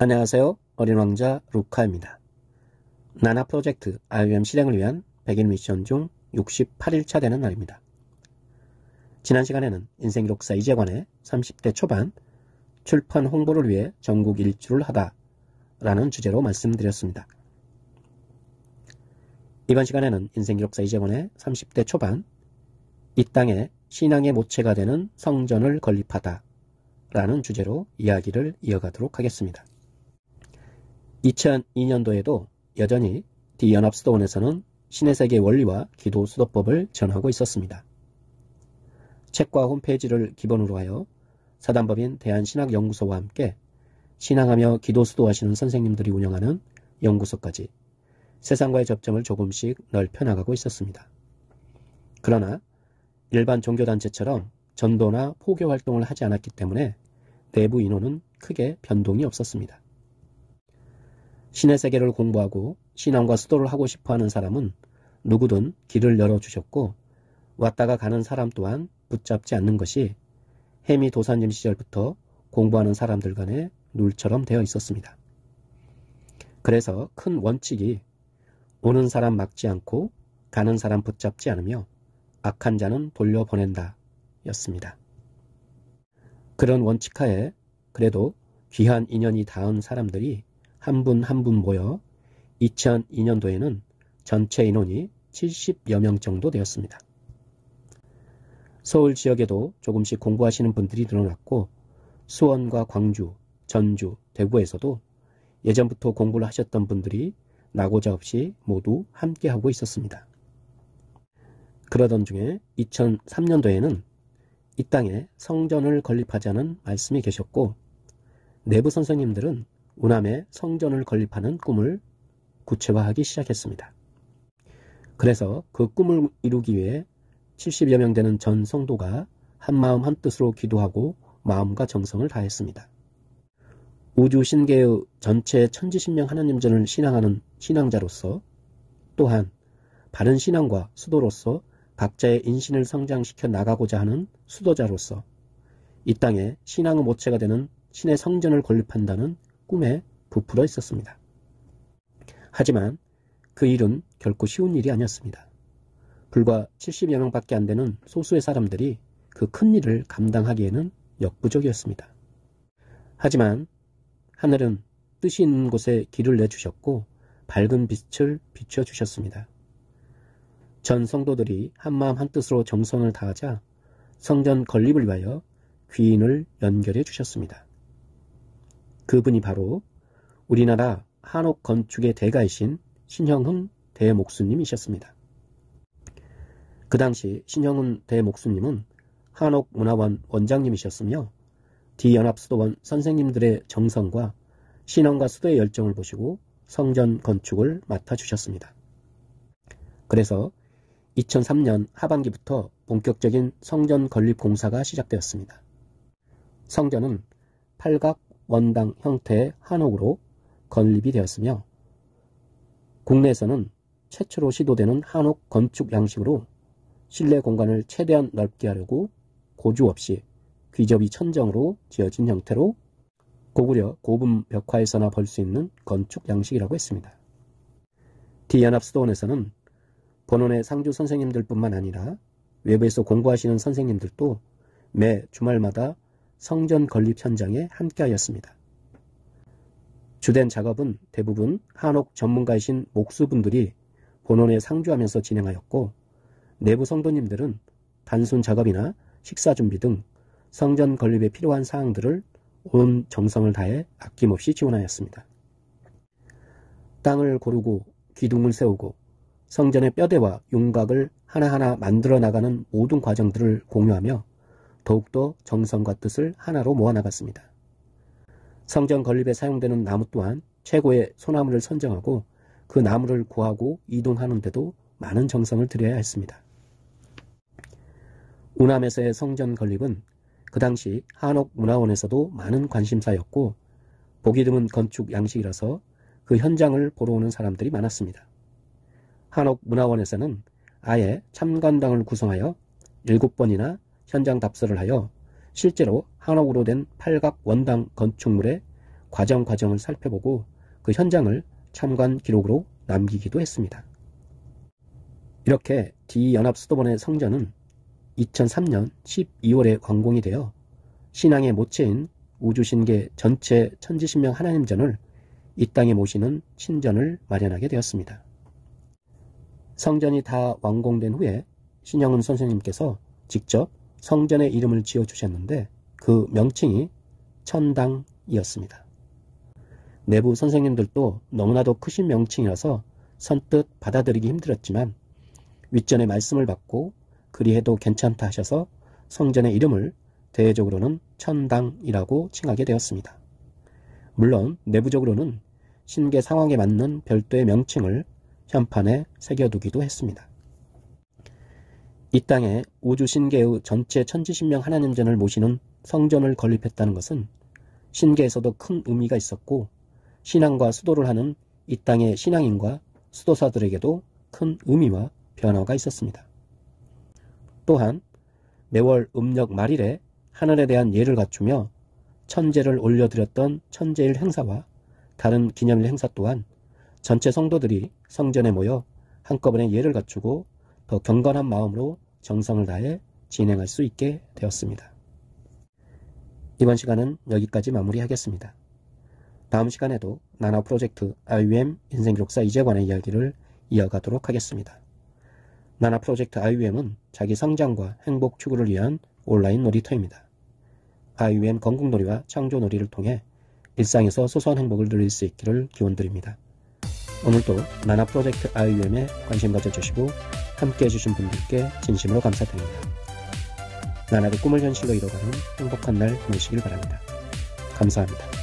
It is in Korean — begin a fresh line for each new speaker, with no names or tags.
안녕하세요. 어린 왕자 루카입니다. 나나 프로젝트 IOM 실행을 위한 100일 미션 중 68일차 되는 날입니다. 지난 시간에는 인생기록사 이재관의 30대 초반 출판 홍보를 위해 전국 일주를 하다 라는 주제로 말씀드렸습니다. 이번 시간에는 인생기록사 이재관의 30대 초반 이 땅에 신앙의 모체가 되는 성전을 건립하다 라는 주제로 이야기를 이어가도록 하겠습니다. 2002년도에도 여전히 디연합수도원에서는 신의세계 원리와 기도 수도법을 전하고 있었습니다. 책과 홈페이지를 기본으로 하여 사단법인 대한신학연구소와 함께 신앙하며 기도 수도하시는 선생님들이 운영하는 연구소까지 세상과의 접점을 조금씩 넓혀나가고 있었습니다. 그러나 일반 종교단체처럼 전도나 포교 활동을 하지 않았기 때문에 내부 인원은 크게 변동이 없었습니다. 신의 세계를 공부하고 신앙과 수도를 하고 싶어하는 사람은 누구든 길을 열어주셨고 왔다가 가는 사람 또한 붙잡지 않는 것이 해미 도사님 시절부터 공부하는 사람들 간의 룰처럼 되어 있었습니다. 그래서 큰 원칙이 오는 사람 막지 않고 가는 사람 붙잡지 않으며 악한 자는 돌려보낸다 였습니다. 그런 원칙하에 그래도 귀한 인연이 닿은 사람들이 한 분 한 분 모여 2002년도에는 전체 인원이 70여 명 정도 되었습니다. 서울 지역에도 조금씩 공부하시는 분들이 늘어났고 수원과 광주, 전주, 대구에서도 예전부터 공부를 하셨던 분들이 나고자 없이 모두 함께하고 있었습니다. 그러던 중에 2003년도에는 이 땅에 성전을 건립하자는 말씀이 계셨고 내부 선생님들은 우남에 성전을 건립하는 꿈을 구체화하기 시작했습니다. 그래서 그 꿈을 이루기 위해 70여 명 되는 전 성도가 한마음 한뜻으로 기도하고 마음과 정성을 다했습니다. 우주 신계의 전체 천지신명 하나님전을 신앙하는 신앙자로서 또한 바른 신앙과 수도로서 각자의 인신을 성장시켜 나가고자 하는 수도자로서 이 땅에 신앙의 모체가 되는 신의 성전을 건립한다는 꿈에 부풀어 있었습니다. 하지만 그 일은 결코 쉬운 일이 아니었습니다. 불과 70여 명밖에 안 되는 소수의 사람들이 그 큰 일을 감당하기에는 역부족이었습니다. 하지만 하늘은 뜻이 있는 곳에 길을 내주셨고 밝은 빛을 비춰주셨습니다. 전 성도들이 한마음 한뜻으로 정성을 다하자 성전 건립을 위하여 귀인을 연결해 주셨습니다. 그분이 바로 우리나라 한옥 건축의 대가이신 신형훈 대목수님이셨습니다. 그 당시 신형훈 대목수님은 한옥문화원 원장님이셨으며 디연합수도원 선생님들의 정성과 신앙과 수도의 열정을 보시고 성전 건축을 맡아주셨습니다. 그래서 2003년 하반기부터 본격적인 성전 건립 공사가 시작되었습니다. 성전은 팔각 원당 형태의 한옥으로 건립이 되었으며 국내에서는 최초로 시도되는 한옥 건축 양식으로 실내 공간을 최대한 넓게 하려고 고주 없이 귀접이 천정으로 지어진 형태로 고구려 고분 벽화에서나 볼 수 있는 건축 양식이라고 했습니다. 디연합수도원에서는 본원의 상주 선생님들뿐만 아니라 외부에서 공부하시는 선생님들도 매 주말마다 성전 건립 현장에 함께하였습니다. 주된 작업은 대부분 한옥 전문가이신 목수분들이 본원에 상주하면서 진행하였고 내부 성도님들은 단순 작업이나 식사 준비 등 성전 건립에 필요한 사항들을 온 정성을 다해 아낌없이 지원하였습니다. 땅을 고르고 기둥을 세우고 성전의 뼈대와 윤곽을 하나하나 만들어 나가는 모든 과정들을 공유하며 더욱더 정성과 뜻을 하나로 모아나갔습니다. 성전 건립에 사용되는 나무 또한 최고의 소나무를 선정하고 그 나무를 구하고 이동하는 데도 많은 정성을 들여야 했습니다. 우남에서의 성전 건립은 그 당시 한옥문화원에서도 많은 관심사였고 보기 드문 건축 양식이라서 그 현장을 보러 오는 사람들이 많았습니다. 한옥문화원에서는 아예 참관당을 구성하여 7번이나 현장 답사를 하여 실제로 한옥으로 된 팔각 원당 건축물의 과정을 살펴보고 그 현장을 참관 기록으로 남기기도 했습니다. 이렇게 D연합수도원의 성전은 2003년 12월에 완공이 되어 신앙의 모체인 우주신계 전체 천지신명 하나님전을 이 땅에 모시는 신전을 마련하게 되었습니다. 성전이 다 완공된 후에 신영은 선생님께서 직접 성전의 이름을 지어주셨는데 그 명칭이 천당이었습니다. 내부 선생님들도 너무나도 크신 명칭이라서 선뜻 받아들이기 힘들었지만 윗전의 말씀을 받고 그리해도 괜찮다 하셔서 성전의 이름을 대외적으로는 천당이라고 칭하게 되었습니다. 물론 내부적으로는 신계 상황에 맞는 별도의 명칭을 현판에 새겨두기도 했습니다. 이 땅에 우주신계의 전체 천지신명 하나님전을 모시는 성전을 건립했다는 것은 신계에서도 큰 의미가 있었고 신앙과 수도를 하는 이 땅의 신앙인과 수도사들에게도 큰 의미와 변화가 있었습니다. 또한 매월 음력 말일에 하늘에 대한 예를 갖추며 천제를 올려드렸던 천제일 행사와 다른 기념일 행사 또한 전체 성도들이 성전에 모여 한꺼번에 예를 갖추고 더 경건한 마음으로 정성을 다해 진행할 수 있게 되었습니다. 이번 시간은 여기까지 마무리하겠습니다. 다음 시간에도 나나 프로젝트 IUM 인생기록사 이재관의 이야기를 이어가도록 하겠습니다. 나나 프로젝트 IUM은 자기 성장과 행복 추구를 위한 온라인 놀이터입니다. IUM 건국놀이와 창조놀이를 통해 일상에서 소소한 행복을 누릴 수 있기를 기원드립니다. 오늘도 나나 프로젝트 IUM에 관심 가져주시고 함께 해주신 분들께 진심으로 감사드립니다. 나나의 꿈을 현실로 이뤄가는 행복한 날 보내시길 바랍니다. 감사합니다.